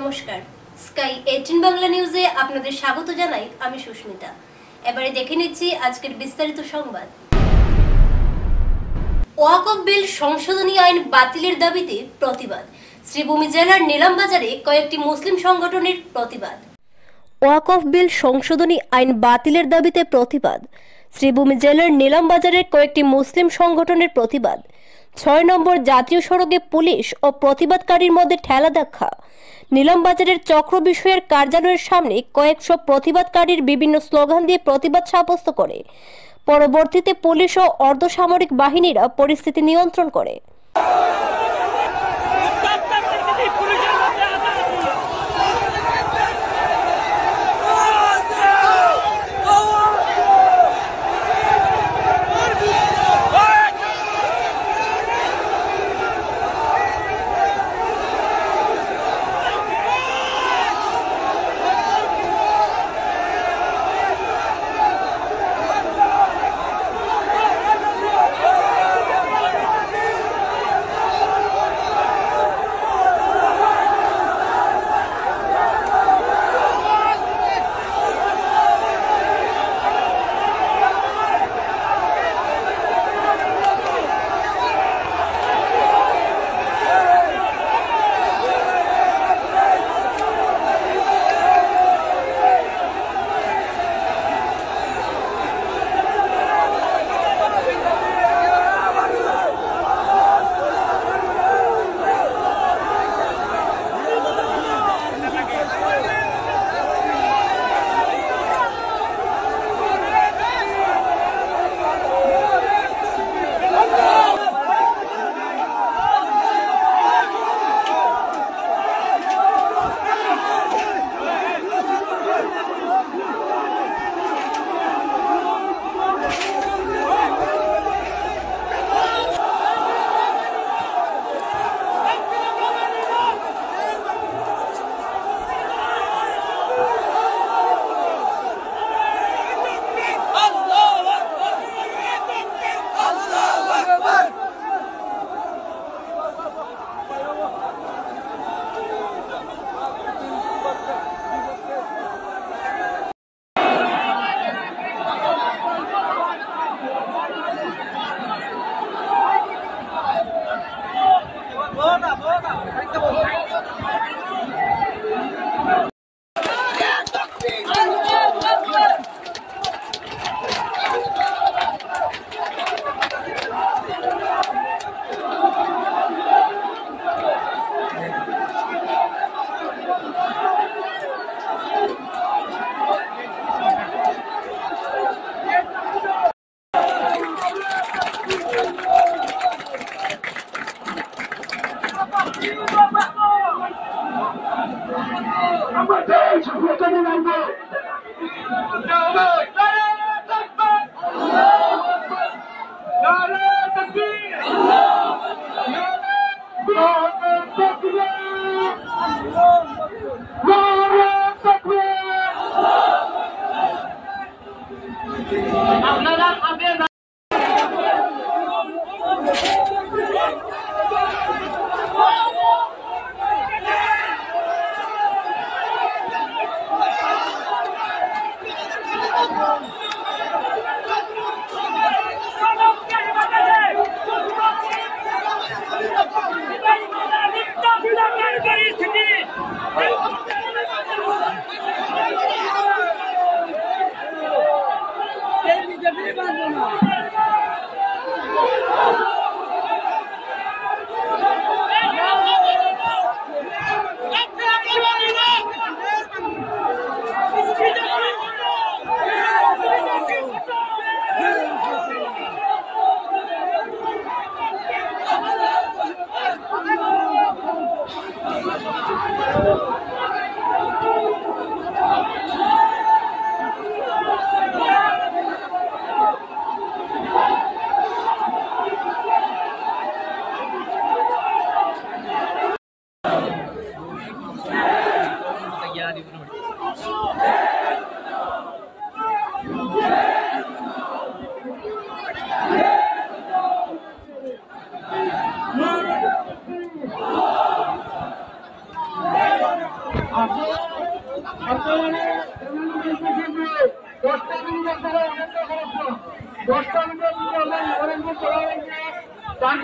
নমস্কার, স্কাই 18 বাংলা নিউজে আপনাদের স্বাগত জানাই। আমি সুস্মিতা। এবারে দেখে নিচ্ছি আজকের বিস্তারিত সংবাদ। ওয়াকফ বিল সংশোধনী আইন বাতিলের দাবিতে প্রতিবাদ। শ্রীভূমি জেলার নিলামবাজারে কয়েকটি মুসলিম সংগঠনের প্রতিবাদ। ওয়াকফ বিল সংশোধনী আইন বাতিলের দাবিতে প্রতিবাদ। শ্রীভূমি জেলার নিলামবাজারের কয়েকটি মুসলিম সংগঠনের প্রতিবাদ। 6 নম্বর জাতীয় সড়কে পুলিশ ও প্রতিবাদকারীর মধ্যে ঠেলা ধাক্কা। নিলামবাজারের চক্র বিষয়ের কার্যালয়ের সামনে কয়েকশো প্রতিবাদকারীর বিভিন্ন স্লোগান দিয়ে প্রতিবাদ সাব্যস্ত করে। পরবর্তীতে পুলিশ ও অর্ধসামরিক বাহিনীরা পরিস্থিতি নিয়ন্ত্রণ করে।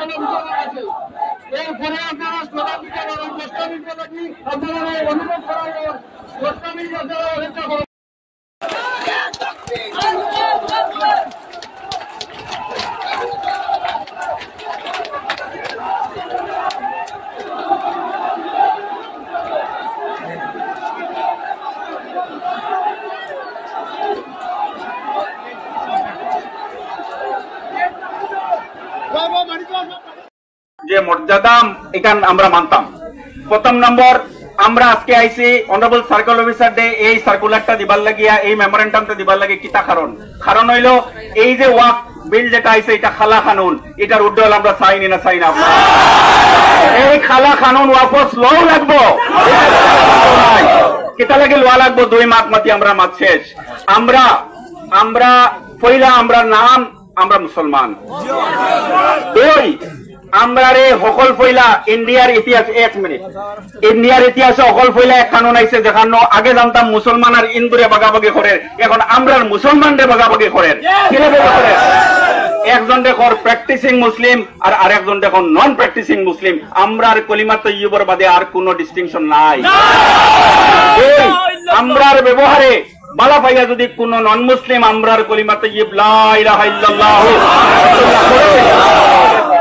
এখনো ভিতরে আছে। এরপরে আপনারা স্লোগান দিতে পারেন, 10টা মিনিট লাগি আপনারা অনুরোধ করা হয় 10টা মিনিট আপনারা অপেক্ষা করুন। যে মর্যাদা এখান আমরা মানতাম। প্রথম নম্বর, আমরা আজকে আইসি অনারেবল সার্কেল অফিসার ডে এই সার্কুলারটা দিবার লাগিয়া, এই মেমোরেন্ডামটা দিবার লাগে কিতা কারণ হইল এই যে ওয়াক বিল যেটা আইছে এটা খালা কানুন, এটার উদ্দেশ্য আমরা চাইনি না চাই না। এই খালা কানুন ওয়াপস লও লাগবো, কেটা লাগে লোয়া লাগবো 2 মাস মাতি আমরা মাত শেষ। আমরা পয়লা আমরা নাম আমরা মুসলমান, 2 আমরা রে সকল ফইলা ইন্ডিয়ার ইতিহাস, 1 মিনিট, ইন্ডিয়ার ইতিহাসে সকল ফইলা এক কানুন আইছে যেখানে আগে জানতাম মুসলমান আর হিন্দুরে ভাগাভাগি করে, এখন আমরা মুসলমানরে ভাগাভাগি করেন। কিভাবে করেন? একজন দেখো প্র্যাকটিসিং মুসলিম আর আরেকজন দেখো নন প্র্যাকটিসিং মুসলিম। আমরার কলিমা তৈয়্যিবর বাদে আর কোনো ডিস্টিংশন নাই। আমরার ব্যবহারে বালা পাইয়া যদি কোন নন মুসলিম আমরার কলিমা তৈয়্যিব লা ইলাহা ইল্লাল্লাহ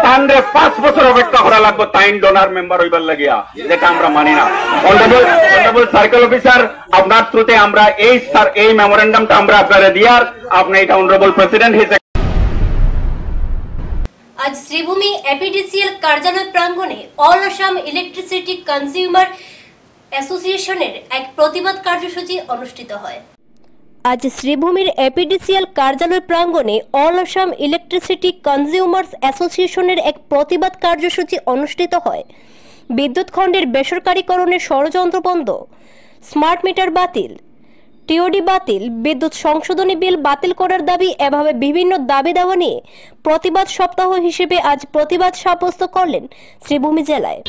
তানরে 5 বছর অপেক্ষা করা লাগবে তাইন ডোনার মেম্বার হইবার লাগিয়া, যেটা আমরা মানি না। অনারেবল সার্কেল অফিসার, আপনার থ্রুতে আমরা এই মেমোরেন্ডামটা আমরা আপনারা দিয়ার, আপনি এটা অনারেবল প্রেসিডেন্ট হিসেবে। আজ শ্রীভূমি এপিডিসিএল কার্যালয় প্রাঙ্গণে অল আসাম ইলেকট্রিসিটি কনজিউমার অ্যাসোসিয়েশনের এক প্রতিবাদ কার্যসূচি অনুষ্ঠিত হয়। আজ শ্রীভূমির এপিডিসিএল কার্যালয় প্রাঙ্গণে অল আসাম ইলেকট্রিসিটি কনজিউমার্স অ্যাসোসিয়েশনের এক প্রতিবাদ কার্যসূচি অনুষ্ঠিত হয়। বিদ্যুৎ খণ্ডের বেসরকারীকরণের ষড়যন্ত্র বন্ধ, স্মার্ট মিটার বাতিল, টিওডি বাতিল, বিদ্যুৎ সংশোধনী বিল বাতিল করার দাবি, এভাবে বিভিন্ন দাবি দাওয়া নিয়ে প্রতিবাদ সপ্তাহ হিসেবে আজ প্রতিবাদ সাব্যস্ত করলেন শ্রীভূমি জেলায়।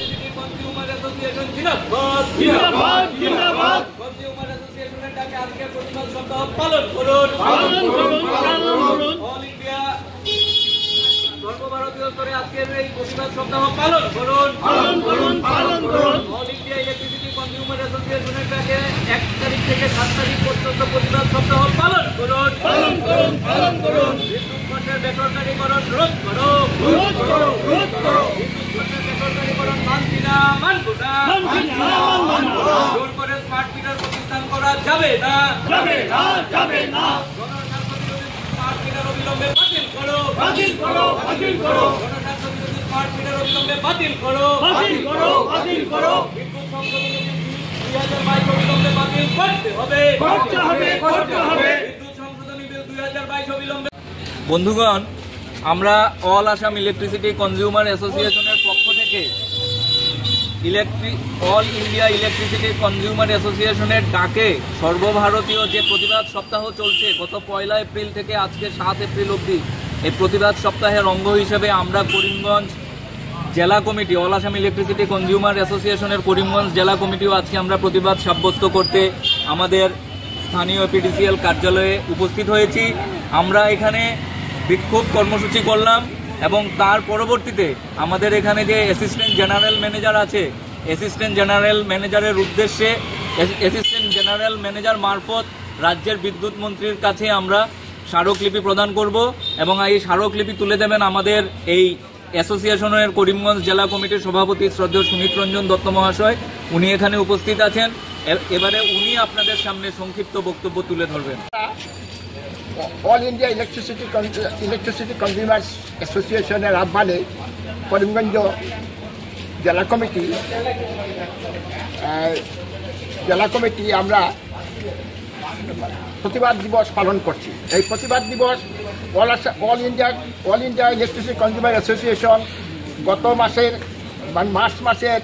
সর্বভারতীয় স্তরে আজকের এই প্রতিবাদ সপ্তাহ পালন করুন। অল ইন্ডিয়া ইলেকট্রিসিটি কনজিউমার অ্যাসোসিয়েশনের ডাকে 1 তারিখ থেকে 7 তারিখ পর্যন্ত প্রতিবাদ সপ্তাহ পালন করুন। বিদ্যুৎ খণ্ডের বেসরকারীকরণ রোধ করো। বিদ্যুৎ খণ্ডের বেসরকারীকরণ মানছি না, মানব না। জোর করে স্মার্ট মিটার প্রতিষ্ঠান করা যাবে না। স্মার্ট মিটার অবিলম্বে বাতিল করো। স্মার্ট মিটার অবিলম্বে বাতিল করো। বিদ্যুৎ সংশোধনী 2022 অবিলম্বে বাতিল করতে হবে। বিদ্যুৎ সংশোধনী বিল 2022 অবিলম্বে। বন্ধুগণ, আমরা অল আসাম ইলেকট্রিসিটি কনজিউমার অ্যাসোসিয়েশনের পক্ষ থেকে অল ইন্ডিয়া ইলেকট্রিসিটি কনজিউমার অ্যাসোসিয়েশনের ডাকে সর্বভারতীয় যে প্রতিবাদ সপ্তাহ চলছে গত 1 এপ্রিল থেকে আজকে 7 এপ্রিল অবধি, এই প্রতিবাদ সপ্তাহের অঙ্গ হিসেবে আমরা করিমগঞ্জ জেলা committee, all Assam electricity consumer অ্যাসোসিয়েশনের করিমগঞ্জ জেলা কমিটিও আজকে আমরা প্রতিবাদ সাব্যস্ত করতে আমাদের স্থানীয় এপিডিসিএল কার্যালয়ে উপস্থিত হয়েছি। আমরা এখানে বিক্ষোভ কর্মসূচি করলাম এবং তার পরবর্তীতে আমাদের এখানে যে অ্যাসিস্ট্যান্ট জেনারেল ম্যানেজার আছে, অ্যাসিস্ট্যান্ট জেনারেল ম্যানেজারের উদ্দেশ্যে অ্যাসিস্ট্যান্ট জেনারেল ম্যানেজার মারফত রাজ্যের বিদ্যুৎ মন্ত্রীর কাছে আমরা স্মারকলিপি প্রদান করব এবং এই স্মারকলিপি তুলে দেবেন আমাদের এই অ্যাসোসিয়েশনের করিমগঞ্জ জেলা কমিটির সভাপতি শ্রদ্ধেয় সুমিত রঞ্জন দত্ত মহাশয়। উনি এখানে উপস্থিত আছেন। এবারে উনি আপনাদের সামনে সংক্ষিপ্ত বক্তব্য তুলে ধরবেন। অল ইন্ডিয়া ইলেকট্রিসিটি কনজিউমার্স অ্যাসোসিয়েশনের আহ্বানে করিমগঞ্জ জেলা কমিটি আমরা প্রতিবাদ দিবস পালন করছি। এই প্রতিবাদ দিবস all India electricity consumer association গত মাসের মার্চ মাসের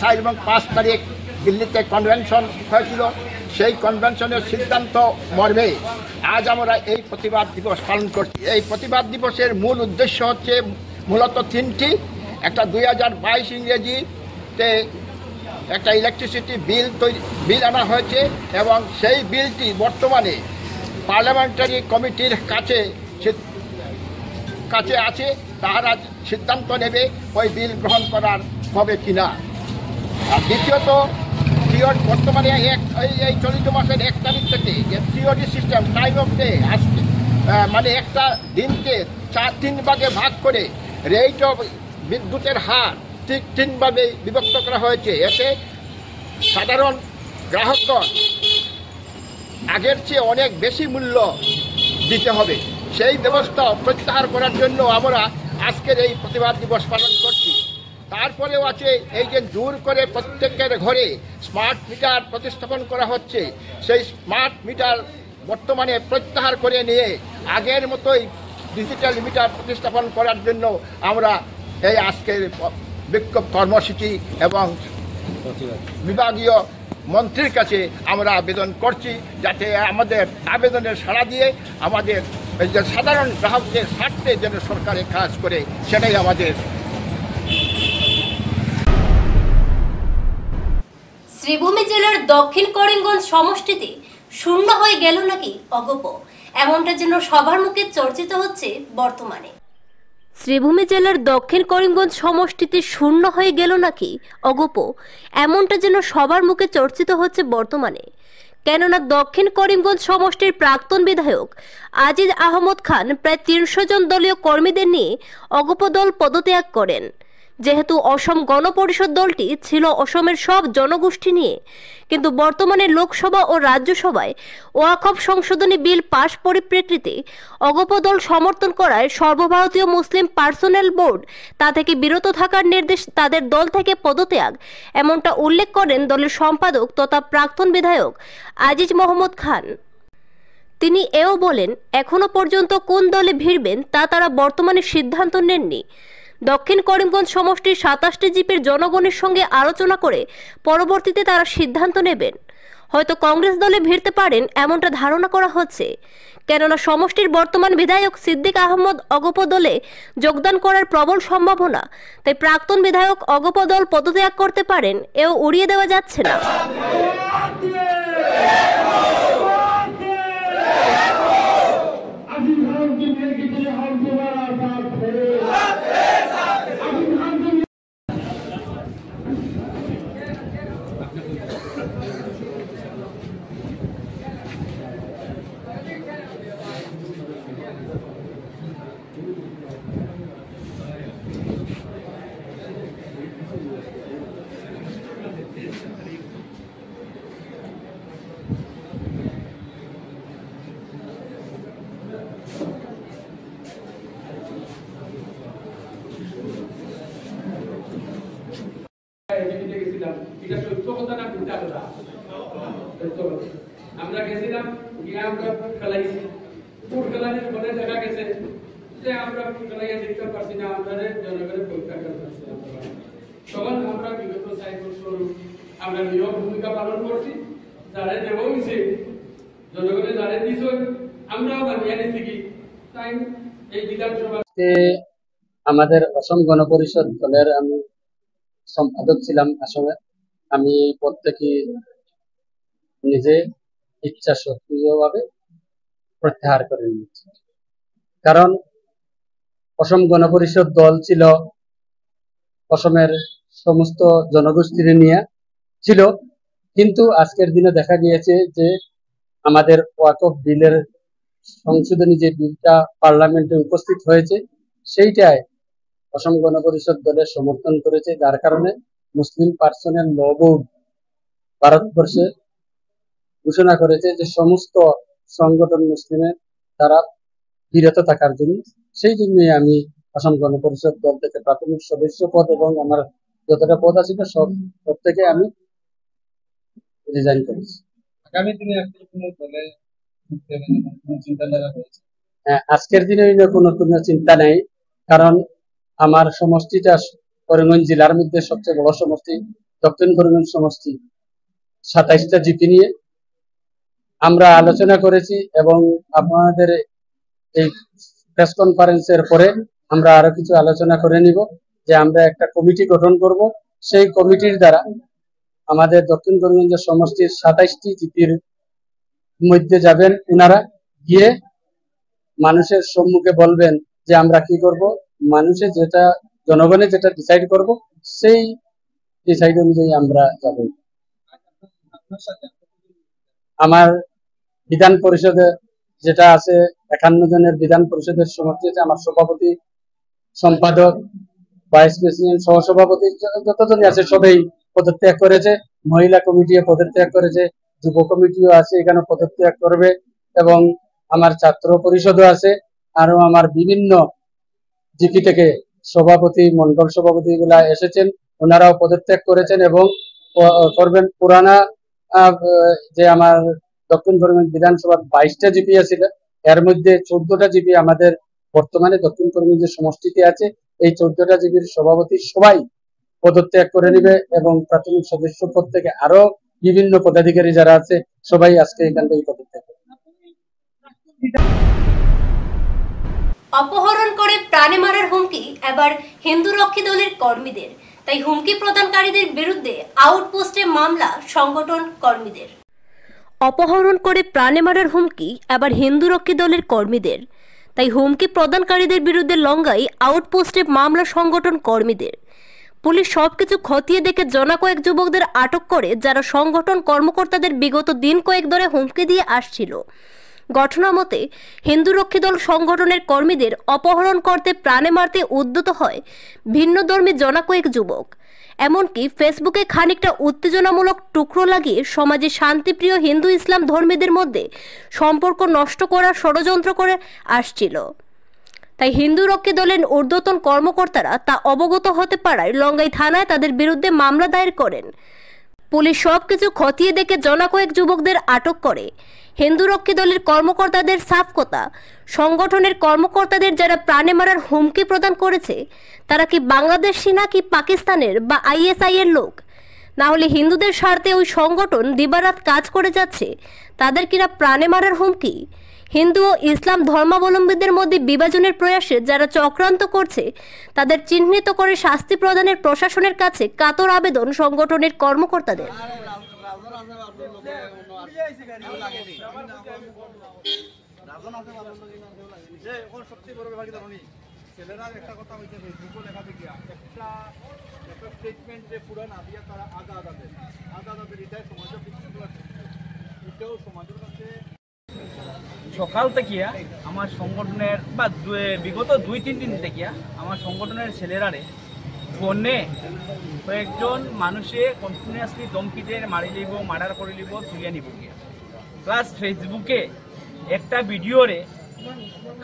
4 এবং 5 তারিখ দিল্লিতে কনভেনশন হয়েছিল। সেই কনভেনশনের সিদ্ধান্ত মর্মে আজ আমরা এই প্রতিবাদ দিবস পালন করছি। এই প্রতিবাদ দিবসের মূল উদ্দেশ্য হচ্ছে মূলত 3টি। একটা 2022 ইংরেজিতে একটা ইলেকট্রিসিটি বিল আনা হয়েছে এবং সেই বিলটি বর্তমানে পার্লামেন্টারি কমিটির কাছে আছে তারা সিদ্ধান্ত নেবে ওই বিল গ্রহণ করার হবে কিনা। আর দ্বিতীয়ত বর্তমানে এই চলিত মাসের 1 তারিখ থেকে যে TOD system time off day আসছে, মানে একটা দিনকে 3 ভাগে ভাগ করে রেট অফ বিদ্যুতের হার ঠিক 3 ভাগে বিভক্ত করা হয়েছে। এতে সাধারণ গ্রাহকগণ আগের চেয়ে অনেক বেশি মূল্য দিতে হবে। সেই ব্যবস্থা প্রত্যাহার করার জন্য আমরা আজকের এই প্রতিবাদ দিবস পালন করছি। তারপরেও আছে এই যে জোর করে প্রত্যেকের ঘরে স্মার্ট মিটার প্রতিস্থাপন করা হচ্ছে, সেই স্মার্ট মিটার বর্তমানে প্রত্যাহার করে নিয়ে আগের মতোই ডিজিটাল মিটার প্রতিস্থাপন করার জন্য আমরা এই আজকের বিক্ষোভ কর্মসূচি এবং বিভাগীয় মন্ত্রীর কাছে আমরা আবেদন করছি, যাতে আমাদের আবেদনের সাড়া দিয়ে আমাদের যে সাধারণ গ্রাহকদের স্বার্থে যেন সরকারের কাজ করে, সেটাই আমাদের। শ্রীভূমি জেলার দক্ষিণ করিমগঞ্জ সমষ্টিতে শূন্য হয়ে গেল নাকি অগপ, এমনটা যেন সবার মুখে চর্চিত হচ্ছে বর্তমানে। শ্রীভূমি জেলার দক্ষিণ করিমগঞ্জ সমষ্টিতে শূন্য হয়ে গেল নাকি অগপ, এমনটা যেন সবার মুখে চর্চিত হচ্ছে বর্তমানে। কেননা দক্ষিণ করিমগঞ্জ সমষ্টির প্রাক্তন বিধায়ক আজিজ আহমদ খান প্রায় 300 জন দলীয় কর্মীদের নিয়ে অগপ দল পদত্যাগ করেন। যেহেতু অসম গণপরিষদ দলটি ছিল অসমের সব জনগোষ্ঠী নিয়ে, কিন্তু বর্তমানে লোকসভা ও রাজ্যসভায় ওয়াকফ সংশোধনী বিল পাশ পরিপ্রেক্ষিতে অগপ দল সমর্থন করায় সর্বভারতীয় মুসলিম পার্সোনেল বোর্ড তা থেকে বিরত থাকার নির্দেশ তাদের দল থেকে পদত্যাগ, এমনটা উল্লেখ করেন দলের সম্পাদক তথা প্রাক্তন বিধায়ক আজিজ মোহাম্মদ খান। তিনি এও বলেন, এখনো পর্যন্ত কোন দলে ভিড়বেন তা তারা বর্তমানে সিদ্ধান্ত নেননি। দক্ষিণ করিমগঞ্জ সমষ্টির 27টি জিপির জনগণের সঙ্গে আলোচনা করে পরবর্তীতে তারা সিদ্ধান্ত নেবেন। হয়তো কংগ্রেস দলে ভিড়তে পারেন এমনটা ধারণা করা হচ্ছে, কেননা সমষ্টির বর্তমান বিধায়ক সিদ্দিক আহমদ অগপ দলে যোগদান করার প্রবল সম্ভাবনা, তাই প্রাক্তন বিধায়ক অগপ দল পদত্যাগ করতে পারেন এও উড়িয়ে দেওয়া যাচ্ছে না। আমরা গেছিলাম গিয়ে আমরা খেলাইছি, ফুট খেলানির পরে দেখা গেছে যে আমরা ফুট খেলাইয়া দেখতে পারছি না, আমাদের জনগণের পরীক্ষা করতে পারছি না। তখন আমরা বিগত 4 বছর আমরা নিয়োগ ভূমিকা পালন করছি, যারা দেওয়া হয়েছে জনগণের যারা দিয়েছে আমরাও মানিয়ে নিচ্ছি কি তাই এই বিধানসভা। আমাদের অসম গণপরিষদ দলের আমি সম্পাদক ছিলাম আসামে। আমি পদ থেকে নিজে ইচ্ছা সক্রিয়ভাবে প্রত্যাহার করে নিয়েছি, কারণ অসম গণপরিষদ দল ছিল অসমের সমস্ত জনগোষ্ঠীর নিয়ে ছিল, কিন্তু আজকের দিনে দেখা গিয়েছে যে আমাদের ওয়াকফ বিলের সংশোধনী যে বিলটা পার্লামেন্টে উপস্থিত হয়েছে সেইটাই অসম গণপরিষদ দলের সমর্থন করেছে, যার কারণে মুসলিম পার্সোনেল ল বোর্ড ভারতবর্ষে ঘোষণা করেছে যে সমস্ত সংগঠন মুসলিমের তারা বিরত থাকার জন্য। সেই জন্যই আমি অসম গণপরিষদ দল থেকে প্রাথমিক সদস্য পদ এবং আমার যতটা পদ আছে সব থেকে আমি রিজাইন করেছি। আগামী দিনে হ্যাঁ, আজকের দিনে কোনো চিন্তা নেই, কারণ আমার সমষ্টিটা করিমগঞ্জ জেলার মধ্যে সবচেয়ে বড় সমষ্টি, দক্ষিণ করিমগঞ্জ সমষ্টি 27টা জিপি নিয়ে আমরা আলোচনা করেছি এবং আপনাদের এই প্রেস কনফারেন্সের পরে আমরা আরো কিছু আলোচনা করে নিব যে আমরা একটা কমিটি গঠন করব। সেই কমিটির দ্বারা আমাদের দক্ষিণ করিমগঞ্জ সমষ্টির 27টি জিপির মধ্যে যাবেন, ওনারা গিয়ে মানুষের সম্মুখে বলবেন যে আমরা কি করব, মানুষে যেটা জনগণে যেটা ডিসাইড করব সেই ডিসাইড অনুযায়ী আমরা যাব। আমার বিধান পরিষদে যেটা আছে 51 জনের বিধান পরিষদের সমষ্টি আছে, আমার সভাপতি, সম্পাদক, ভাইস প্রেসিডেন্ট, সহসভাপতি যতজনই আছে সবাই পদত্যাগ করেছে। মহিলা কমিটিও পদত্যাগ করেছে, যুব কমিটিও আছে এখানে পদত্যাগ করবে, এবং আমার ছাত্র পরিষদও আছে। আরো আমার বিভিন্ন জিপি থেকে সভাপতি, মন্ডল সভাপতি গুলা এসেছেন, ওনারাও পদত্যাগ করেছেন এবং করবেন। পুরানা যে আমার দক্ষিণ করিমগঞ্জ বিধানসভার 22টা জিপি আছে, এর মধ্যে 14টা জিপি আমাদের বর্তমানে দক্ষিণ করিমগঞ্জের সমষ্টিতে আছে। এই 14টা জিপির সভাপতি সবাই পদত্যাগ করে নেবে এবং প্রাথমিক সদস্য পদ থেকে আরো বিভিন্ন পদাধিকারী যারা আছে সবাই আজকে এখান থেকে পদত্যাগ করবে। অপহরণ করে প্রাণে মারার হুমকি এবার হিন্দু রক্ষী দলের কর্মীদের, তাই হুমকি প্রদানকারীদের বিরুদ্ধে আউটপোস্টে মামলা সংগঠন কর্মীদের। অপহরণ করে প্রাণে মারার হুমকি এবার হিন্দু রক্ষী দলের কর্মীদের, তাই হুমকি প্রদানকারীদের বিরুদ্ধে লঙ্গাই আউটপোস্টে মামলা সংগঠন কর্মীদের। পুলিশ সবকিছু খতিয়ে দেখে জনা কয়েক যুবকদের আটক করে, যারা সংগঠন কর্মকর্তাদের বিগত দিন কয়েক ধরে হুমকি দিয়ে আসছিল। ঘটনা মতে হিন্দু রক্ষী দল সংগঠনের কর্মীদের অপহরণ করতে, প্রাণে মারতে উদ্যত হয় ভিন্ন ধর্মী জনা কয়েক যুবক। এমনকি ফেসবুকে খানিকটা উত্তেজনামূলক টুকরো লাগিয়ে সমাজে শান্তিপ্রিয় হিন্দু ইসলাম ধর্মীদের মধ্যে সম্পর্ক নষ্ট করার ষড়যন্ত্র করে আসছিল। তাই হিন্দু রক্ষী দলের ঊর্ধ্বতন কর্মকর্তারা তা অবগত হতে পারায় লঙ্গাই থানায় তাদের বিরুদ্ধে মামলা দায়ের করেন। পুলিশ সবকিছু খতিয়ে দেখে জনা কয়েক যুবকদের আটক করে। হিন্দু রক্ষী দলের কর্মকর্তাদের সাফ কথা, সংগঠনের কর্মকর্তাদের যারা প্রাণে মারার হুমকি প্রদান করেছে তারা কি বাংলাদেশি নাকি পাকিস্তানের বা ISI এর লোক, না হলে হিন্দুদের স্বার্থে ওই সংগঠন দিবারাত কাজ করে যাচ্ছে, তাদের কিনা প্রাণে মারার হুমকি। হিন্দু ও ইসলাম ধর্মাবলম্বীদের মধ্যে বিভাজনের প্রয়াসে যারা চক্রান্ত করছে তাদের চিহ্নিত করে শাস্তি প্রদানের প্রশাসনের কাছে কাতর আবেদন সংগঠনের কর্মকর্তাদের। সকাল থেকে আমার সংগঠনের বা বিগত 2-3 দিন থেকে আমার সংগঠনের ছেলেরারে ফোনে কয়েকজন মানুষে কন্টিনিউয়াসলি দমকিতে মারি লিব, মার্ডার করে লিব, তুলিয়া নিব গিয়া। প্লাস ফেসবুকে একটা ভিডিওরে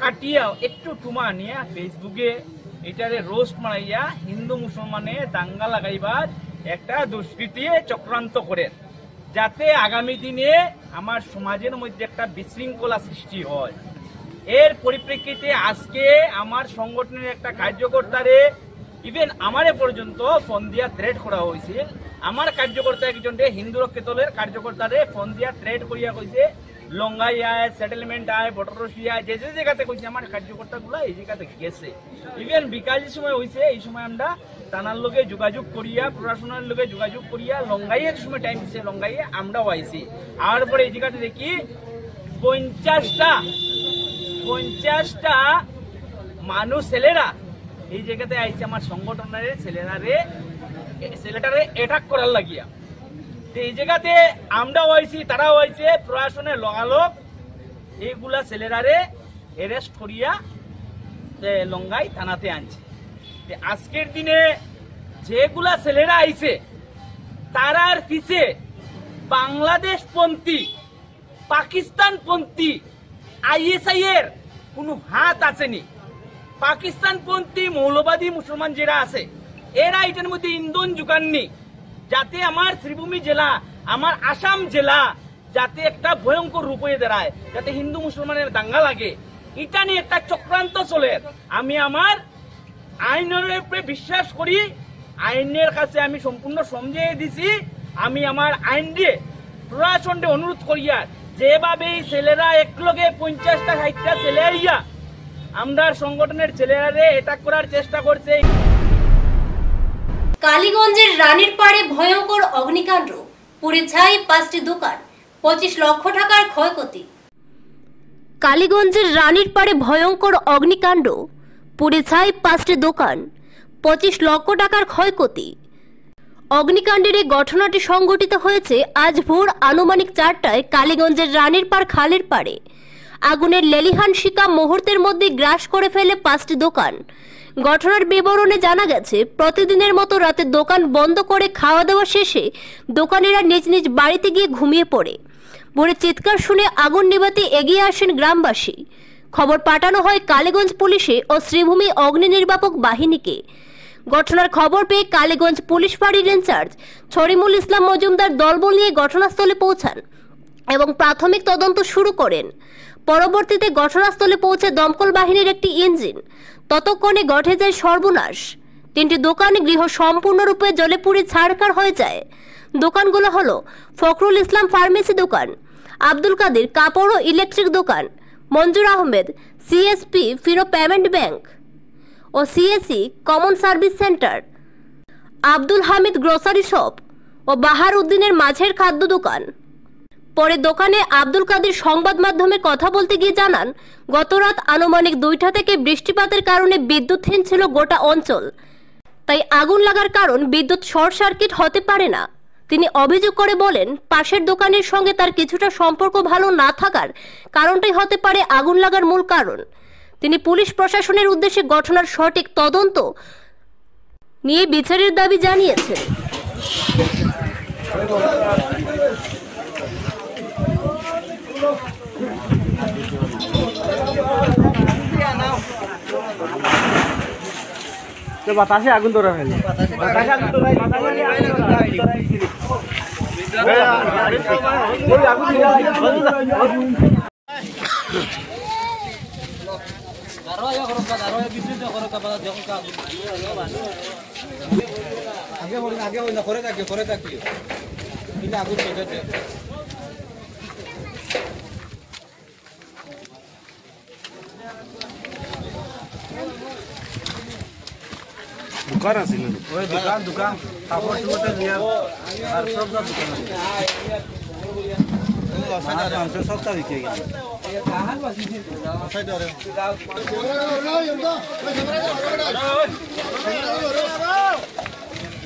কাটিয়া একটু টুমা নিয়ে ফেসবুকে এটারে রোস্ট মারাইয়া হিন্দু মুসলমানে দাঙ্গা লাগাইবার একটা দুষ্কৃতি চক্রান্ত করে, যাতে আগামী দিনে আমার সমাজের মধ্যে একটা বিশৃঙ্খলা সৃষ্টি হয়। এর পরিপ্রেক্ষিতে আজকে আমার সংগঠনের একটা কার্যকর্তারে, ইভেন আমারে পর্যন্ত ফোন দিয়া থ্রেট করা হয়েছে। আমার কার্যকর্তা একজনকে হিন্দু রক্ষী দলের কার্যকর্তারে ফোন দিয়া থ্রেট করিয়া কইছে লঙ্গাই আয়, সেটেলমেন্ট আয়, বটরসি আয়, যে যে জায়গাতে কইছে আমার কার্যকর্তা গুলা এই জায়গাতে গেছে। ইভেন বিকালের সময় হয়েছে, এই সময় আমরা থানার লোকে যোগাযোগ করিয়া, প্রশাসনের লোকে যোগাযোগ করিয়া লঙ্গাইয়ের সময় টাইম দিচ্ছে, লঙ্গাইয়ে আমরাও আইছি। আর পরে এই জায়গাতে দেখি 50টা মানুষ ছেলেরা এই জায়গাতে আইছে আমার সংগঠনের ছেলেটারে অ্যাটাক করার লাগিয়া। এই জায়গাতে আমরাও আইছি, তারাও আইছে, প্রশাসনের লগালগ এইগুলা ছেলেরারে অ্যারেস্ট করিয়া লঙ্গাই থানাতে আনছে। আজকের দিনে যেগুলা ছেলেরা আইছে তারার পিছে বাংলাদেশপন্থী, পাকিস্তানপন্থী, ISI এর কোনো হাত আসেনি। পাকিস্তানপন্থী মৌলবাদী মুসলমান যারা আছে এরা এটার মধ্যে ইন্ধন যোগাননি, যাতে আমার শ্রীভূমি জেলা, আমার আসাম জেলা যাতে একটা ভয়ঙ্কর রূপ হয়ে দাঁড়ায়, যাতে হিন্দু মুসলমানের দাঙ্গা লাগে, এটা নিয়ে একটা চক্রান্ত চলে। আমি আমার আইনের উপরে বিশ্বাস করি, আইনের কাছে আমি সম্পূর্ণ সমঝিয়ে দিছি। আমি আমার আইন দিয়ে প্রশাসনকে অনুরোধ করিয়া যেভাবে ছেলেরা একলগে 50টা-60টা ছেলে আইয়া আমরা সংগঠনের ছেলেরা অ্যাটাক করার চেষ্টা করছে। কালীগঞ্জের রানীর পাড়ে ভয়ঙ্কর অগ্নিকাণ্ড, পুড়ে ছাই 5টি দোকান, 25 লক্ষ টাকার ক্ষয়ক্ষতি। কালীগঞ্জের রানীর পাড়ে ভয়ঙ্কর অগ্নিকাণ্ড, পুড়ে ছাই 5টি দোকান, 25 লক্ষ টাকার ক্ষয়ক্ষতি। অগ্নিকাণ্ডের এই ঘটনাটি সংঘটিত হয়েছে আজ ভোর আনুমানিক 4টায় কালীগঞ্জের রানীরপাড় খালের পাড়ে। আগুনের লেলিহান শিকা মুহূর্তের মধ্যে গ্রাস করে ফেলে 5টি দোকান। ঘটনার বিবরণে জানা গেছে, প্রতিদিনের মতো রাতে দোকান বন্ধ করে খাওয়া দাওয়া শেষে দোকানিরা নিজ নিজ বাড়িতে গিয়ে ঘুমিয়ে পড়ে। ভোরে চিৎকার শুনে আগুন নেভাতে এগিয়ে আসেন গ্রামবাসী। খবর পাঠানো হয় কালীগঞ্জ পুলিশে ও শ্রীভূমি অগ্নি নির্বাপক বাহিনীকে। ঘটনার খবর পেয়ে কালীগঞ্জ পুলিশ ফাঁড়ির ইনচার্জ ছরিমুল ইসলাম মজুমদার দলবল নিয়ে ঘটনাস্থলে পৌঁছান এবং প্রাথমিক তদন্ত শুরু করেন। পরবর্তীতে ঘটনাস্থলে পৌঁছে দমকল বাহিনীর একটি ইঞ্জিন। ততক্ষণে ঘটে যায় সর্বনাশ। 3টি দোকানে গৃহ সম্পূর্ণরূপে জ্বলে পুড়ে ছাড়খাড় হয়ে যায়। দোকানগুলো হলো ফখরুল ইসলাম ফার্মেসি দোকান, আব্দুল কাদের কাপড় ও ইলেকট্রিক দোকান, মঞ্জুর আহমেদ সিএসপি ফিরো পেমেন্ট ব্যাংক ও CSC common service center, Abdul Hamid grocery shop ও বাহার উদ্দিনের মাছের খাদ্য দোকান। পরে দোকানে আব্দুল কাদের সংবাদ মাধ্যমে কথা বলতে গিয়ে জানান, গতরাত আনুমানিক 2টা থেকে বৃষ্টিপাতের কারণে বিদ্যুৎহীন ছিল গোটা অঞ্চল। তাই আগুন লাগার কারণ বিদ্যুৎ শর্ট সার্কিট হতে পারে না। তিনি অভিযোগ করে বলেন, পাশের দোকানের সঙ্গে তার কিছুটা সম্পর্ক ভালো না থাকার কারণটাই হতে পারে আগুন লাগার মূল কারণ। তিনি পুলিশ প্রশাসনের উদ্দেশ্যে ঘটনার সঠিক তদন্ত নিয়ে বিচারের দাবি জানিয়েছেন। বাতাসে আগুন ধরে ফেলে দোকান আছে ওই দোকান কাপড় চোপড় নিয়ে আর সব দোকান আছে সবটা বিক্রি গেল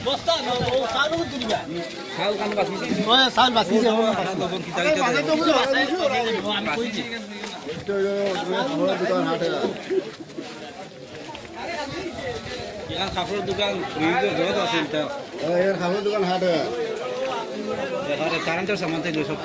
বস্তা না ও সাল দিবা সাল কান বাসি ওই সাল বাসি যে দোকান কি তারিখে আমি কইছি তো দোকান হাটে यहाँ खाफड़ दुकान जगत असेल तर यार खाफड़ दुकान हाट अरे कारणच्या सामान ते सब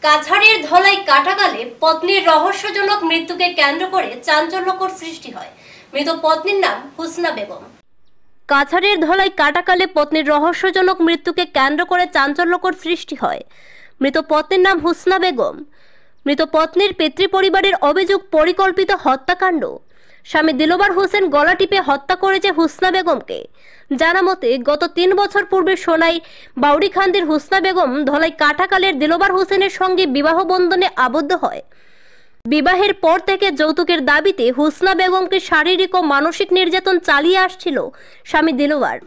কাছাড়ের ধলাই কাটাগালে পত্নীর রহস্যজনক মৃত্যুকে কেন্দ্র করে চাঞ্চল্যকর সৃষ্টি হয়। মৃত পত্নীর নাম হুসনা বেগম। কাছাড়ের ধলাই কাটাকালে পত্নীর রহস্যজনক মৃত্যুকে কেন্দ্র করে চাঞ্চল্যকর সৃষ্টি হয়। মৃত পত্নীর নাম হুসনা বেগম। মৃত পত্নীর পিতৃপরিবারের অভিযোগ পরিকল্পিত হত্যাকাণ্ড। স্বামী দিলবার হোসেন গলা টিপে হত্যা করেছে হুসনা বেগমকে। জানা মতে গত 3 বছর পূর্বে সোনাই বাউরিখান্দির হুসনা বেগম ধলাই কাটাকালের দিলবার হোসেনের সঙ্গে বিবাহ বন্ধনে আবদ্ধ হয়। বিবাহের পর থেকে যৌতুকের দাবিতে হুসনা বেগমকে শারীরিক ও মানসিক নির্যাতন চালিয়ে আসছিল স্বামী দিলবার।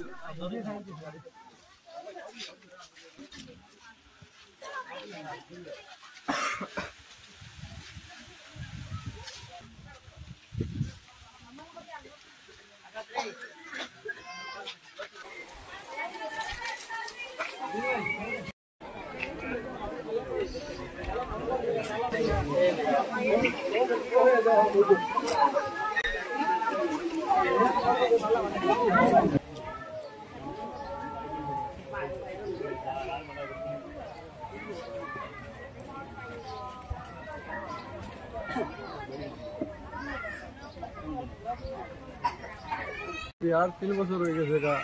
আর 3 বছর হয়ে গেছে গা।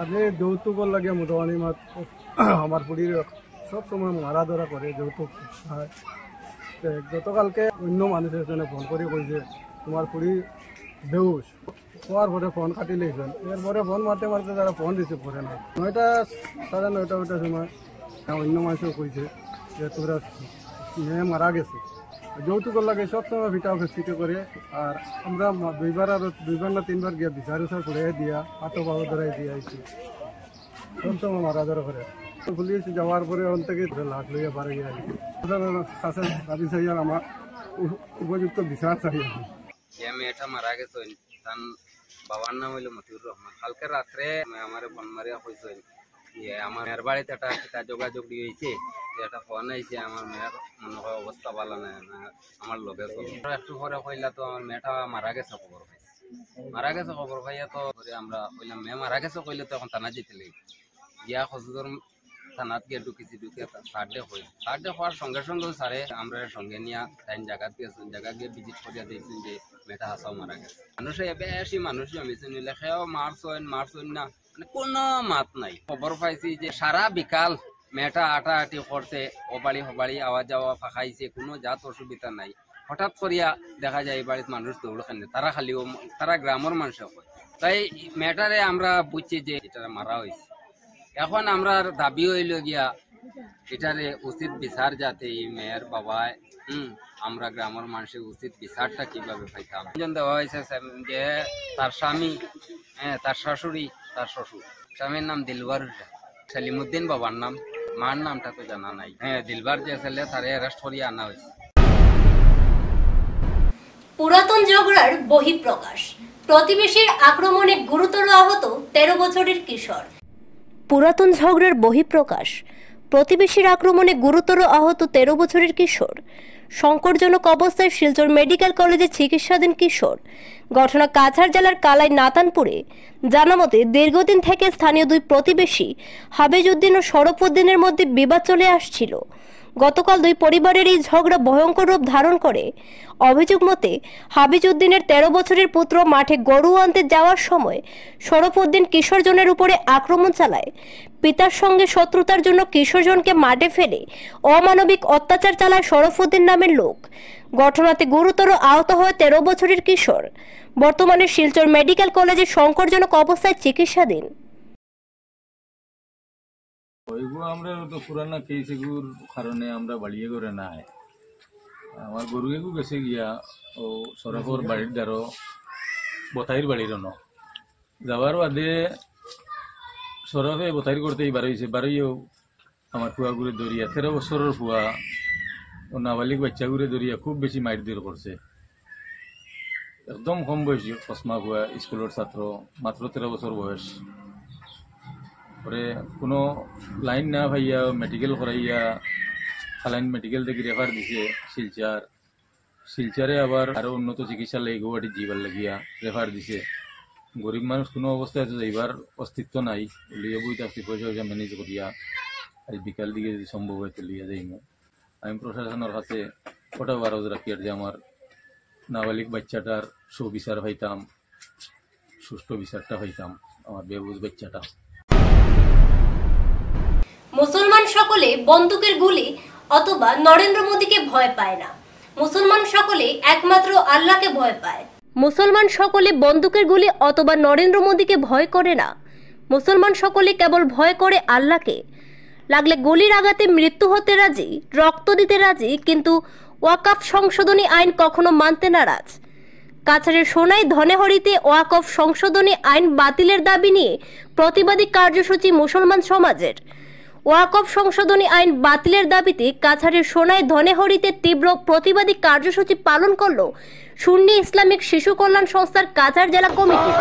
আগে যৌতুকর লাগে মোটামুটি আমার পুরীর সব সময় মারা ধরা করে যৌতুক হয়। গতকালকে অন্য মানুষের জন্য ফোন করে কইছে তোমার পুরী বেউস হওয়ার পরে ফোন কাটি লেগেছেন। এরপরে ফোন মারতে মারতে তারা ফোন রিসিভ করে না। 9টা সাড়ে 9টা ওইটার সময় অন্য মানুষও কইছে যে তোরা মেয়ে মারা গেছে। যৌতুকর লাগে সবসময় ভিটা ফেসিটে করে। আর আমরা দুইবার না 3বার গিয়ে বিচার উচার করে দিয়া হাতো বাবু ধরাই দিয়ে আইছি। সবসময় মারা ধরা করে পুলিশ যাওয়ার পরে ওখান থেকে লাখ লইয়া পারে গিয়ে কাছে দাবি চাই আর আমার উপযুক্ত বিচার চাই। মেয়েটা মারা গেছে, তার বাবার নাম হইল মতিউর রহমান। কালকে রাত্রে আমার ফোন মারিয়া কইছে আমার মেয়ের বাড়িতে একটা যোগাযোগ দিয়েছে, একটা ফোন আইছে আমার মেয়ের মনে হয় অবস্থা ভালো না, আমার লগে একটু পরে কইলা তো আমার মেয়েটা মারা গেছে খবর পাইছে। মারা গেছে খবর পাইয়া তো আমরা কইলাম মেয়ে মারা গেছে কইলে তো এখন থানা যেতে লাগি। গিয়া খোঁজদর থানাত গিয়ে ঢুকেছি, ঢুকে সার্ডে হওয়ার সঙ্গে সঙ্গে স্যারে আমরা সঙ্গে নিয়ে তাই জায়গা গিয়েছেন, জায়গা গিয়ে ভিজিট করিয়া দিয়েছেন যে মেয়েটা হাসাও মারা গেছে। মানুষে বেশি মানুষ জমেছে নিলে সেও মারছেন না, মানে কোনো মাত নাই। খবর পাইছি যে সারা বিকাল মেয়েটা আটাআটি করছে, হবাড়ি আওয়াজ যাওয়া ফাঁকাইছে, কোনো জাত অসুবিধা নাই। হঠাৎ করিয়া দেখা যায় এই বাড়ির মানুষ দৌড় খান, তারা গ্রামের মানুষ হয়। তাই মেয়েটারে আমরা বুঝছি যে এটা মারা হয়েছে। এখন আমরা দাবি হইল গিয়া এটারে উচিত বিচার, যাতে এই মেয়ের বাবায় আমরা গ্রামের মানুষের উচিত বিচারটা কিভাবে পাইতাম। দেওয়া হয়েছে যে তার স্বামী, তার শাশুড়ি, তার শ্বশুর। স্বামীর নাম দিলবার, সেলিমুদ্দিন বাবার নাম, মার নামটা তো জানা নাই। দিলবার যে ছেলে তারে অ্যারেস্ট করিয়ে আনা হয়েছে। পুরাতন ঝগড়ার বহিঃপ্রকাশ, প্রতিবেশীর আক্রমণে গুরুতর আহত 13 বছরের কিশোর। পুরাতন ঝগড়ার বহিঃপ্রকাশ, প্রতিবেশীর আক্রমণে গুরুতর আহত 13 বছরের কিশোর। সংকটজনক অবস্থায় শিলচর মেডিকেল কলেজে চিকিৎসাধীন কিশোর। ঘটনা কাছাড় জেলার কালাই নাতানপুরে। জানামতে দীর্ঘদিন থেকে স্থানীয় দুই প্রতিবেশী হাবিজউদ্দিন ও শরফউদ্দিনের মধ্যে বিবাদ চলে আসছিল। গতকাল দুই পরিবারের এই ঝগড়া ভয়ঙ্কর রূপ ধারণ করে। অভিযোগ মতে হাবিজউদ্দিনের 13 বছরের পুত্র মাঠে গরু আনতে যাওয়ার সময় শরফউদ্দিন কিশোরজনের উপরে আক্রমণ চালায়। পিতার সঙ্গে শত্রুতার জন্য কিশোরজনকে মাঠে ফেলে অমানবিক অত্যাচার চালায় শরফউদ্দিন নামের লোক। ঘটনাতে গুরুতর আহত হয় 13 বছরের কিশোর। বর্তমানে শিলচর মেডিকেল কলেজে সংকটজনক অবস্থায় চিকিৎসাধীন। ওইগুলো আমরা তো পুরানা কেস এগুলোর কারণে আমরা বাড়িয়ে করে নাই। আমার গরু এগু গেছে গিয়া ও সরফর বাড়ির দ্বারো বতাইর বাড়ির ন যাওয়ার বাদে সরফে বতাইর করতেই বারোইও আমার ফুয়াগুড়ে দরিয়া 13 বছরের ফুয়া ও নাবালিক বাচ্চাগুড়ে দরিয়া খুব বেশি মাইর দূর করছে। একদম কম বয়সী কসমা ফুয়া, স্কুলের ছাত্র, মাত্র 13 বছর বয়স। পরে কোনো লাইন না ভাইয়া মেডিকেল করাইয়া খালাইন মেডিকেল থেকে রেফার দিছে শিলচারে আবার আরো উন্নত চিকিৎসা লাগে গুয়াহাটি যাইবার লাগিয়া রেফার দিছে। গরিব মানুষ কোনো অবস্থায় যাইবার অস্তিত্ব নাই, লিয়ে বইতে আসছি পয়সা ম্যানেজ করিয়া আজ বিকাল দিকে যদি সম্ভব হয় তো লিয়া যাইম। আমি প্রশাসনের কাছে ওটা বারোজ রাখি আর যে আমার নাবালিক বাচ্চাটার সুবিচার হইতাম, সুষ্ঠু বিচারটা হইতাম আমার বেবুজ বাচ্চাটা। মুসলমান সকলে বন্দুকের গুলি অথবা নরেন্দ্র মোদীকে ভয় পায় না। মুসলমান সকলে একমাত্র আল্লাহকে ভয় পায়। মুসলমান সকলে বন্দুকের গুলি অথবা নরেন্দ্র মোদীকে ভয় করে না। মুসলমান সকলে কেবল ভয় করে আল্লাহকে। লাগলে গুলির আঘাতে মৃত্যু হতে রাজি, রক্ত দিতে রাজি, কিন্তু ওয়াকফ সংশোধনী আইন কখনো মানতে নারাজ। কাছাড়ের সোনাই ধনেহরিতে ওয়াকফ সংশোধনী আইন বাতিলের দাবি নিয়ে প্রতিবাদী কার্যসূচি মুসলমান সমাজের। ওয়াকফ সংশোধনী আইন বাতিলের দাবিতে কাছাড়ের সোনাই ধনেহরিতে তীব্র প্রতিবাদী কার্যসূচি পালন করল সুন্নি ইসলামিক শিশু কল্যাণ সংস্থার কাছাড় জেলা কমিটি।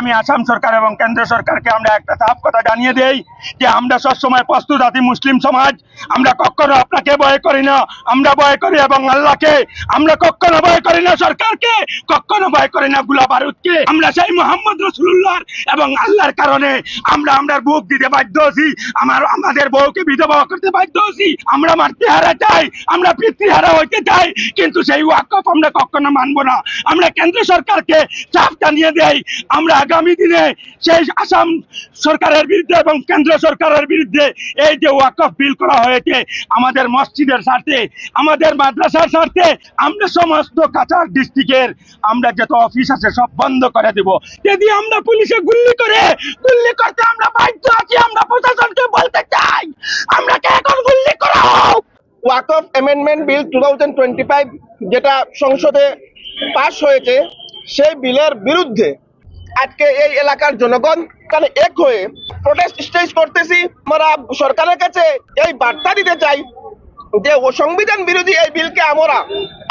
আমি আসাম সরকার এবং কেন্দ্র সরকারকে আমরা একটা সাফ কথা জানিয়ে দেই যে আমরা সবসময় প্রস্তুত আছি মুসলিম সমাজ, আমরা কখনো আপনাকে ভয় করি না, আমরা ভয় করি এবং আল্লাহকে। আমরা কখনো ভয় করি না সরকারকে, কখনো ভয় করি না গোলা বারুদকে। আমরা সেই মোহাম্মদ রাসূলুল্লাহ এবং আল্লাহর কারণে আমরা বুক দিতে বাধ্য হচ্ছি, আমাদের বউকে বিধবা করতে বাধ্য হচ্ছি। আমরা মাতৃহারা চাই, আমরা পিতৃহারা হইতে চাই, কিন্তু সেই ওয়াকফ আমরা কখনো মানবো না। আমরা কেন্দ্র সরকারকে চাপ জানিয়ে দেই, আমরা আগামী দিনে সেই আসাম সরকারের বিরুদ্ধে এবং কেন্দ্র সরকারের বিরুদ্ধে এই যে ওয়াকফ বিল করা হয়েছে আমাদের মসজিদের স্বার্থে, আমাদের মাদ্রাসার স্বার্থে, আমরা সমস্ত কাছাড় ডিস্ট্রিক্টের আমরা যত অফিস আছে সব বন্ধ করে দেব। যদি আমরা পুলিশে গুল্লি করতে আমরা বাধ্য আছি। আমরা প্রশাসনকে বলতে চাই, আমরা কে এখন গুল্লি করা হোক। ওয়াকফ অ্যামেন্ডমেন্ট বিল 2025 যেটা সংসদে পাস হয়েছে, সেই বিলের বিরুদ্ধে আজকে এই এলাকার জনগণ কানে এক হয়ে প্রোটেস্ট স্টেজ করতেছি। আমরা সরকারের কাছে এই বার্তা দিতে চাই যে সংবিধান বিরোধী এই বিলকে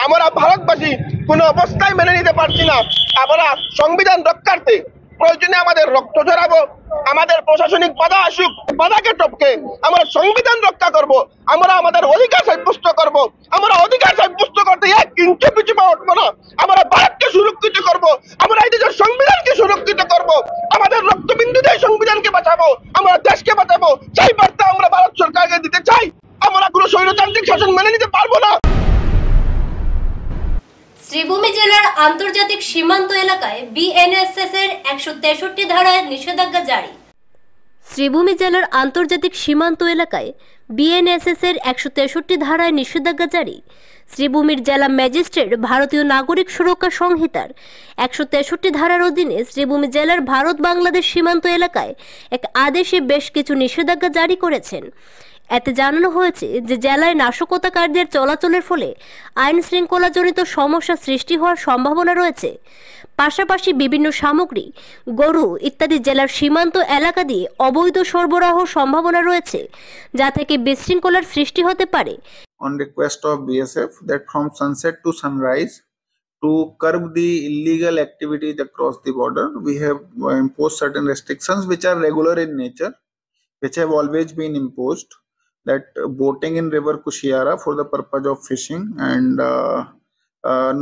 আমরা ভারতবাসী কোনো অবস্থায় মেনে নিতে পারছি না। আমরা সংবিধান রক্ষার্থে প্রয়োজনে আমাদের রক্ত ঝরাবো, আমাদের প্রশাসনিক বাধা আসুক, বাধাকে টপকে আমরা সংবিধান রক্ষা করব, আমরা আমাদের অধিকার সাব্যস্ত করব। আমরা অধিকার সাব্যস্ত করতে এক ইঞ্চি পিছু পা উঠবো না। আমরা ভারতকে সুরক্ষিত করব, আমরা এই দেশের সংবিধানকে সুরক্ষিত করব, আমাদের রক্তবিন্দু দিয়ে সংবিধানকে বাঁচাবো, আমরা দেশকে বাঁচাবো। সেই বার্তা আমরা ভারত সরকারকে দিতে চাই। আমরা কোনো স্বৈরতান্ত্রিক শাসন মেনে নিতে পারবো না। শ্রীভূমি জেলার আন্তর্জাতিক সীমান্ত এলাকায় বিএনএসএস এর 163 ধারায় নিষেধাজ্ঞা জারি। শ্রীভূমি জেলার আন্তর্জাতিক সীমান্ত এলাকায় বিএনএসএস এর 163 ধারায় নিষেধাজ্ঞা জারি। শ্রীভূমির জেলা ম্যাজিস্ট্রেট ভারতীয় নাগরিক সুরক্ষা সংহিতার 163 ধারার অধীনে শ্রীভূমি জেলার ভারত বাংলাদেশ সীমান্ত এলাকায় এক আদেশে বেশ কিছু নিষেধাজ্ঞা জারি করেছেন। এতে জানানো হয়েছে যে জেলায় নাশকতাকারীদের চলাচলের ফলে আইন শৃঙ্খলাজনিত সমস্যা সৃষ্টি হওয়ার সম্ভাবনা রয়েছে। পাশাপাশি বিভিন্ন সামগ্রী, গরু ইত্যাদি জেলার সীমান্ত এলাকা দিয়ে অবৈধ সরবরাহ সম্ভাবনা রয়েছে, যা থেকে বিশৃঙ্খলার সৃষ্টি হতে পারে। On request of BSF that from sunset to sunrise, to curb the illegal activities across the border, we have imposed certain restrictions which are regular in nature, which have always been imposed. That boating in river Kushiara for the purpose of fishing, and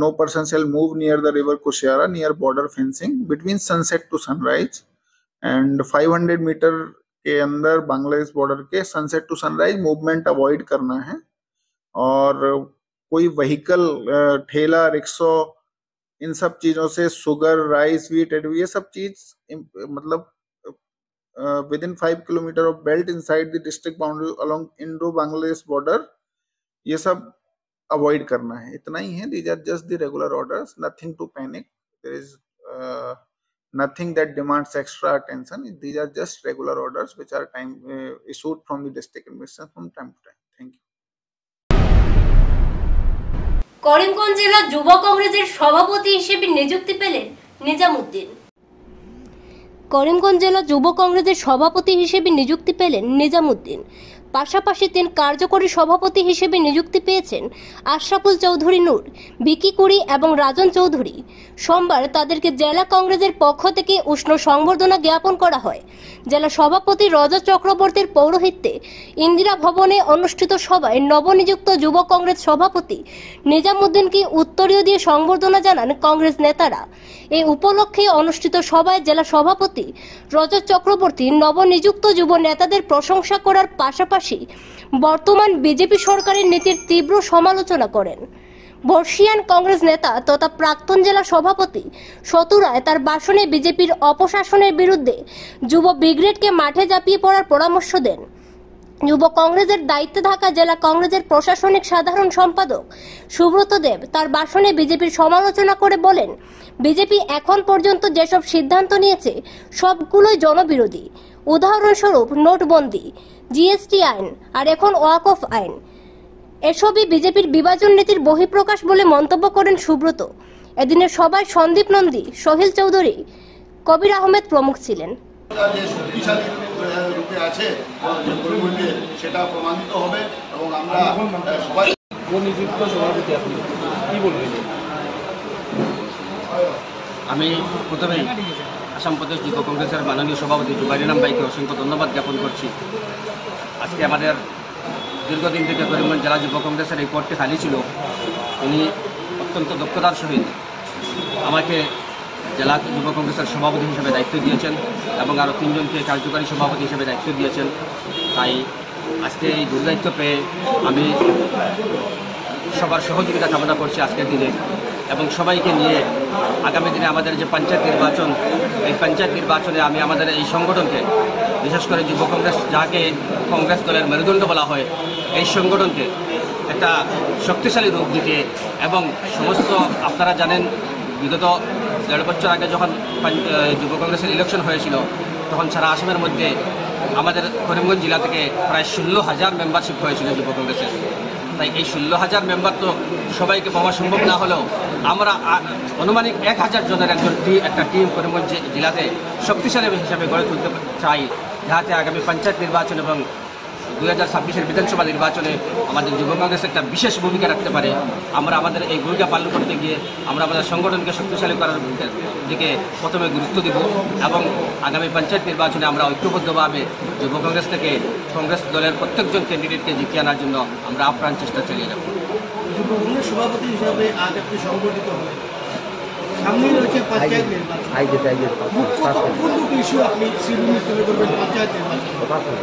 no person shall move near the river Kushiara near border fencing between sunset to sunrise, and 500 meter के अंदर Bangladesh border के sunset to sunrise movement avoid करना है। और कोई vehicle, ठेला, rickshaw, इन सब चीजों से शुगर, राइस, व्हीट, ये सब चीज मतलब within 5 kilometer of belt inside the district boundary along Indo-Bangladesh border, ये सब अवॉइड करना है। इतना ही है। These are just the regular orders, nothing to panic. There is nothing that demands extra attention. These are just regular orders which are issued from the district administration from time to time. Thank you. Karimganj জেলা যুব কংগ্রেসের সভাপতি হিসেবে নিযুক্তি পেলেন নিজামুদ্দিন। করিমগঞ্জ জেলা যুব কংগ্রেসের সভাপতি হিসেবে নিযুক্তি পেলেন নিজামুদ্দিন। পাশাপাশি তিনি কার্যকরী সভাপতি হিসেবে নিযুক্তি পেয়েছেন আশরাফুল চৌধুরী নূর, বিকি কুড়ি এবং রাজন চৌধুরী। সোমবার তাদেরকে জেলা কংগ্রেসের পক্ষ থেকে উষ্ণ সংবর্ধনা জ্ঞাপন করা হয়। জেলা সভাপতি রজত চক্রবর্তীর পৌরোহিত্যে ইন্দিরা ভবনে অনুষ্ঠিত সভায় নবনিযুক্ত যুব কংগ্রেস সভাপতি নিজামুদ্দিনকে উত্তরীয় দিয়ে সংবর্ধনা জানান কংগ্রেস নেতারা। এই উপলক্ষে অনুষ্ঠিত সভায় জেলা সভাপতি রজত চক্রবর্তী নবনিযুক্ত যুব নেতাদের প্রশংসা করার পাশাপাশি বর্তমান বিজেপি সরকারের নীতির তীব্র সমালোচনা করেন। বর্ষিয়ান কংগ্রেস নেতা তথা প্রাক্তন জেলা সভাপতি সতু রায় তার ভাষণে বিজেপির অপশাসনের বিরুদ্ধে যুব ব্রিগেডকে মাঠে ঝাঁপিয়ে পড়ার পরামর্শ দেন। যুব কংগ্রেসের দায়িত্বে থাকা জেলা কংগ্রেসের প্রশাসনিক সাধারণ সম্পাদক সুব্রত দেব তার ভাষণে বিজেপির সমালোচনা করে বলেন, বিজেপি এখন পর্যন্ত যেসব সিদ্ধান্ত নিয়েছে সবগুলোই জনবিরোধী। উদাহরণস্বরূপ নোটবন্দি, জিএসটি আইন আর এখন ওয়াকফ আইন, এসবই বিজেপির বিভাজন নীতির বহিঃপ্রকাশ বলে মন্তব্য করেন সুব্রত। এদিনের সভায় সন্দীপ নন্দী, সোহেল চৌধুরী, কবির আহমেদ প্রমুখ ছিলেন। সেটা প্রমাণিত হবে এবং আমরা সবাই নিযুক্ত সভাপতি আপনি কি বলবেন? আমি প্রথমে আসাম প্রদেশ যুব কংগ্রেসের মাননীয় সভাপতি জুবাইর ইনাম ভাইকে অসংখ্য ধন্যবাদ জ্ঞাপন করছি। আজকে আমাদের দীর্ঘদিন থেকে করিমগঞ্জ জেলা যুব কংগ্রেসের এই পদটি খালি ছিল। উনি অত্যন্ত দক্ষতার সহিত আমাকে জেলা যুব কংগ্রেসের সভাপতি হিসেবে দায়িত্ব দিয়েছেন এবং আরও 3 জনকে কার্যকারী সভাপতি হিসেবে দায়িত্ব দিয়েছেন। তাই আজকে এই দুর্দায়িত্ব পেয়ে আমি সবার সহযোগিতা কামনা করছি আজকের দিনে, এবং সবাইকে নিয়ে আগামী দিনে আমাদের যে পঞ্চায়েত নির্বাচন, এই পঞ্চায়েত নির্বাচনে আমি আমাদের এই সংগঠনকে, বিশেষ করে যুব কংগ্রেস যাকে কংগ্রেস দলের মেরুদণ্ড বলা হয়, এই সংগঠনকে একটা শক্তিশালী রূপ দিতে এবং সমস্ত আপনারা জানেন বিগত 1.5 বছর আগে যখন যুব কংগ্রেসের ইলেকশন হয়েছিল তখন সারা আসামের মধ্যে আমাদের করিমগঞ্জ জেলা থেকে প্রায় 16,000 মেম্বারশিপ হয়েছিল যুব কংগ্রেসের। তাই এই 16,000 মেম্বার তো সবাইকে পাওয়া সম্ভব না হলেও আমরা আনুমানিক 1,000 জনের একটা টিম করিমগঞ্জ জেলাতে শক্তিশালী হিসাবে গড়ে তুলতে চাই, যাতে আগামী পঞ্চায়েত নির্বাচন এবং 2026-এর বিধানসভা নির্বাচনে আমাদের যুব কংগ্রেস একটা বিশেষ ভূমিকা রাখতে পারে। আমরা আমাদের এই ভূমিকা পালন করতে গিয়ে আমরা আমাদের সংগঠনকে শক্তিশালী করার দিকে প্রথমে গুরুত্ব দেব এবং আগামী পঞ্চায়েত নির্বাচনে আমরা ঐক্যবদ্ধভাবে যুব কংগ্রেস থেকে কংগ্রেস দলের প্রত্যেকজন ক্যান্ডিডেটকে জিতিয়ে আনার জন্য আমরা আপ্রাণ চেষ্টা চালিয়ে যাব। যুব কংগ্রেস সভাপতি হিসাবে আজ আপনি সংগঠিত হলেন, সামনেই রয়েছে পঞ্চায়েত নির্বাচন। কোন দুটো ইস্যু আপনি শ্রীভূমি তুলে ধরবেন পঞ্চায়েত নির্বাচন?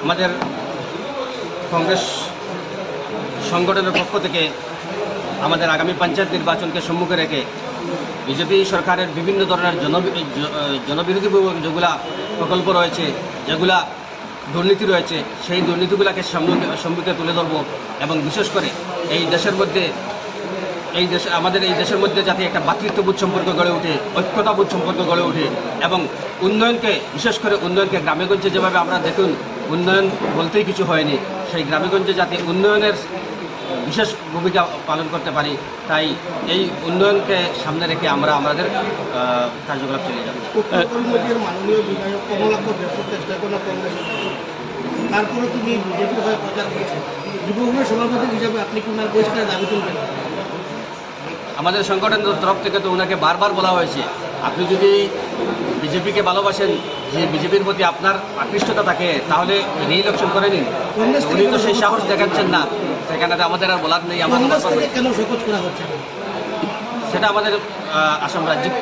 আমাদের কংগ্রেস সংগঠনের পক্ষ থেকে আমাদের আগামী পঞ্চায়েত নির্বাচনকে সম্মুখে রেখে বিজেপি সরকারের বিভিন্ন ধরনের জনবিরোধী যেগুলা প্রকল্প রয়েছে, যেগুলা দুর্নীতি রয়েছে, সেই দুর্নীতিগুলোকে সম্মুখে তুলে ধরব এবং বিশেষ করে আমাদের এই দেশের মধ্যে যাতে একটা ভ্রাতৃত্ববোধ সম্পর্ক গড়ে ওঠে, ঐক্যতাবোধ সম্পর্ক গড়ে ওঠে এবং উন্নয়নকে, বিশেষ করে উন্নয়নকে গ্রামেগঞ্জে যেভাবে আমরা দেখুন উন্নয়ন বলতেই কিছু হয়নি, সেই গ্রামেগঞ্জে যাতে উন্নয়নের বিশেষ ভূমিকা পালন করতে পারি, তাই এই উন্নয়নকে সামনে রেখে আমরা আমাদের কার্যকলাপ চালিয়ে যাব। মাননীয় বিধায়ক কমলাক্ষর দেবপুর চেষ্টা করেন কংগ্রেস, তারপরে তুমি বিজেপির হয়ে প্রচার করছেন, যুব কংগ্রেস সভাপতি হিসাবে আপনি কি ওনার বহিষ্কারের দাবি তুলবেন? আমাদের সংগঠনের তরফ থেকে তো ওনাকে বারবার বলা হয়েছে, আপনি যদি বিজেপিকে ভালোবাসেন, যে বিজেপির প্রতি আপনার আকৃষ্টতা থাকে, তাহলে রি-ইলেকশন করে নিন। উনি তো সেই সাহস দেখাচ্ছেন না, সেখানে আমাদের আর বলার নেই। সেটা আমাদের আসাম রাজ্যিক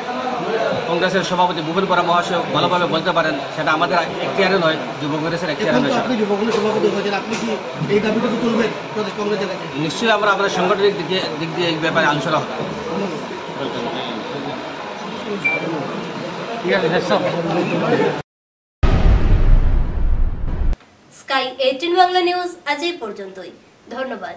কংগ্রেসের সভাপতি ভূপেন বরা মহাশয় ভালোভাবে বলতে পারেন, সেটা আমাদের এখতিয়ারে নয়, যুব কংগ্রেসের এখতিয়ারে নয়। নিশ্চয়ই আমরা আমাদের সাংগঠনিক দিক দিয়ে এই ব্যাপারে আলোচনা হবে। স্কাই 18 বাংলা নিউজ আজ এই পর্যন্তই। ধন্যবাদ।